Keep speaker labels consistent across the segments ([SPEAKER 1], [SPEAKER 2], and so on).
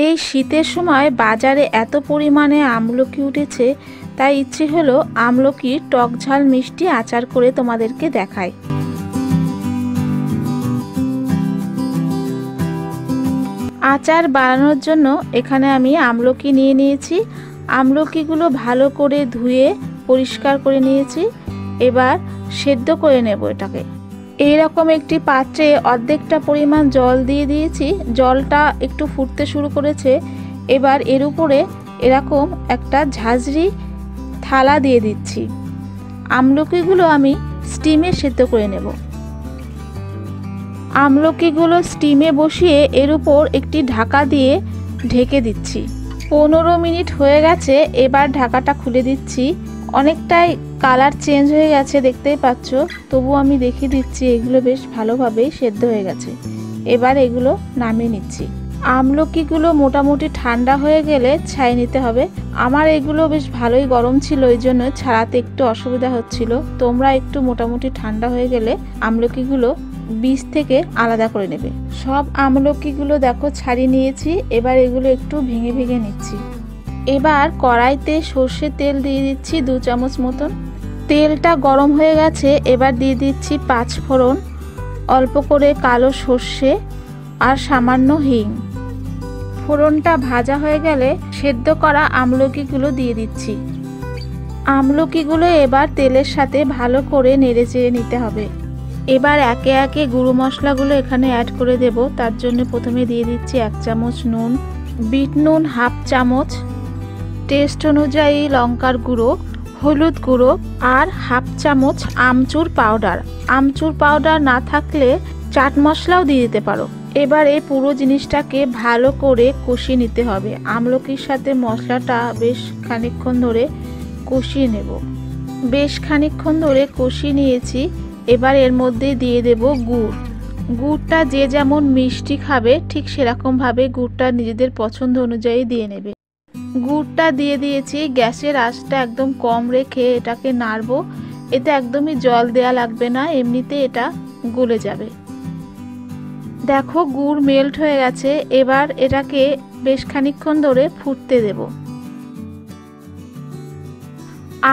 [SPEAKER 1] এই শীতের সময় বাজারে এত পরিমাণে আমলকি উঠেছে, তাই ইচ্ছে হলো আমলকির টক ঝাল মিষ্টি আচার করে তোমাদেরকে দেখাই। আচার বানানোর জন্য এখানে আমি আমলকি নিয়ে নিয়েছি। আমলকিগুলো ভালো করে ধুয়ে পরিষ্কার করে নিয়েছি। এবার সেদ্ধ করে নেব এটাকে। এইরকম একটি পাত্রে অর্ধেকটা পরিমাণ জল দিয়ে দিয়েছি। জলটা একটু ফুটতে শুরু করেছে। এবার এর উপরে এরকম একটা ঝাঁঝরি থালা দিয়ে দিচ্ছি। আমলকিগুলো আমি স্টিমে সেদ্ধ করে নেব। আমলকিগুলো স্টিমে বসিয়ে এর উপর একটি ঢাকা দিয়ে ঢেকে দিচ্ছি। 15 মিনিট হয়ে গেছে। এবার ঢাকাটা খুলে দিচ্ছি। অনেকটাই কালার চেঞ্জ হয়ে গেছে, দেখতেই পাচ্ছ। তবু আমি দেখিয়ে দিচ্ছি এগুলো বেশ ভালোভাবেই সেদ্ধ হয়ে গেছে। এবার এগুলো নামিয়ে নিচ্ছি। আমলকিগুলো মোটামুটি ঠান্ডা হয়ে গেলে ছাই নিতে হবে। আমার এগুলো বেশ ভালোই গরম ছিল, এই জন্য ছাড়াতে একটু অসুবিধা হচ্ছিল। তোমরা একটু মোটামুটি ঠান্ডা হয়ে গেলে আমলকিগুলো বীজ থেকে আলাদা করে নেবে। সব আমলকিগুলো দেখো ছাড়িয়ে নিয়েছি। এবার এগুলো একটু ভেঙে ভেঙে নিচ্ছি। এবার কড়াইতে সর্ষের তেল দিয়ে দিচ্ছি 2 চামচ মতন। তেলটা গরম হয়ে গেছে। এবার দিয়ে দিচ্ছি 5 ফোড়ন, অল্প করে কালো সর্ষে আর সামান্য হিং। ফোড়নটা ভাজা হয়ে গেলে সেদ্ধ করা আমলকিগুলো দিয়ে দিচ্ছি। আমলকিগুলো এবার তেলের সাথে ভালো করে নেড়ে চেড়ে নিতে হবে। এবার একে একে গুঁড়ো মশলাগুলো এখানে অ্যাড করে দেব। তার জন্য প্রথমে দিয়ে দিচ্ছি 1 চামচ নুন, বিট নুন 1/2 চামচ, টেস্ট অনুযায়ী লঙ্কার গুঁড়ো, হলুদ গুঁড়ো আর 1/2 চামচ আমচুর পাউডার। আমচুর পাউডার না থাকলে চাট মশলাও দিয়ে দিতে পারো। এবার এই পুরো জিনিসটাকে ভালো করে কষিয়ে নিতে হবে। আমলকির সাথে মশলাটা বেশ খানিকক্ষণ ধরে কষিয়ে নেব। বেশ খানিকক্ষণ ধরে কষিয়ে নিয়েছি। এবার এর মধ্যে দিয়ে দেব গুড়। গুড়টা যে যেমন মিষ্টি খাবে ঠিক সেরকমভাবে গুড়টা নিজেদের পছন্দ অনুযায়ী দিয়ে নেবে। গুড়টা দিয়ে দিয়েছি। গ্যাসের আঁচটা একদম কম রেখে এটাকে নাড়বো। এতে একদমই জল দেয়া লাগবে না, এমনিতে এটা গলে যাবে। দেখো গুড় মেল্ট হয়ে গেছে। এবার এটাকে বেশ খানিকক্ষণ ধরে ফুটতে দেব।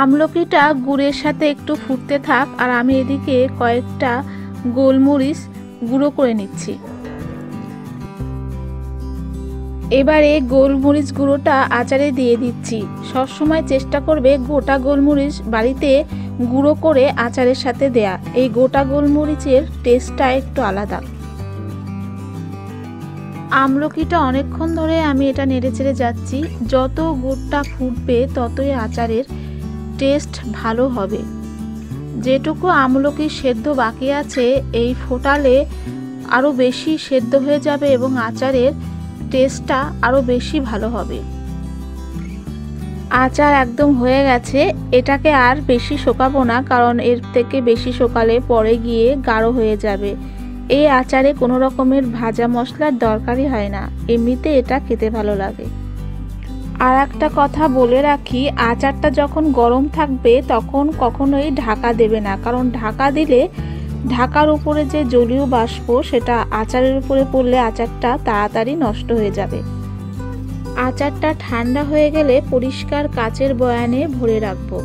[SPEAKER 1] আমলকিটা গুড়ের সাথে একটু ফুটতে থাক, আর আমি এদিকে কয়েকটা গোলমরিচ গুঁড়ো করে নিচ্ছি। এবার এই গোলমরিচ গুঁড়োটা আচারে দিয়ে দিচ্ছি। সবসময় চেষ্টা করবে গোটা গোলমরিচ বাড়িতে গুঁড়ো করে আচারের সাথে দেয়া। এই গোটা গোলমরিচের টেস্টটা একটু আলাদা। আমলকিটা অনেকক্ষণ ধরে আমি এটা নেড়ে চেড়ে যাচ্ছি। যত গুড়টা ফুটবে ততই আচারের টেস্ট ভালো হবে। যেটুকু আমলকি সেদ্ধ বাকি আছে এই ফোটালে আরও বেশি সেদ্ধ হয়ে যাবে এবং আচারের টেস্টটা আরও বেশি ভালো হবে। আচার একদম হয়ে গেছে। এটাকে আর বেশি শোকাবো না, কারণ এর থেকে বেশি শোকালে পরে গিয়ে গাঢ় হয়ে যাবে। এই আচারে কোনো রকমের ভাজা মশলার দরকারই হয় না, এমনিতে এটা খেতে ভালো লাগে। আর একটা কথা বলে রাখি, আচারটা যখন গরম থাকবে তখন কখনোই ঢাকা দেবে না, কারণ ঢাকা দিলে ঢাকার উপরে যে জলীয় বাষ্প সেটা আচারের উপরে পড়লে আচারটা তাড়াতাড়ি নষ্ট হয়ে যাবে। আচারটা ঠান্ডা হয়ে গেলে পরিষ্কার কাচের বয়ামে ভরে রাখবো।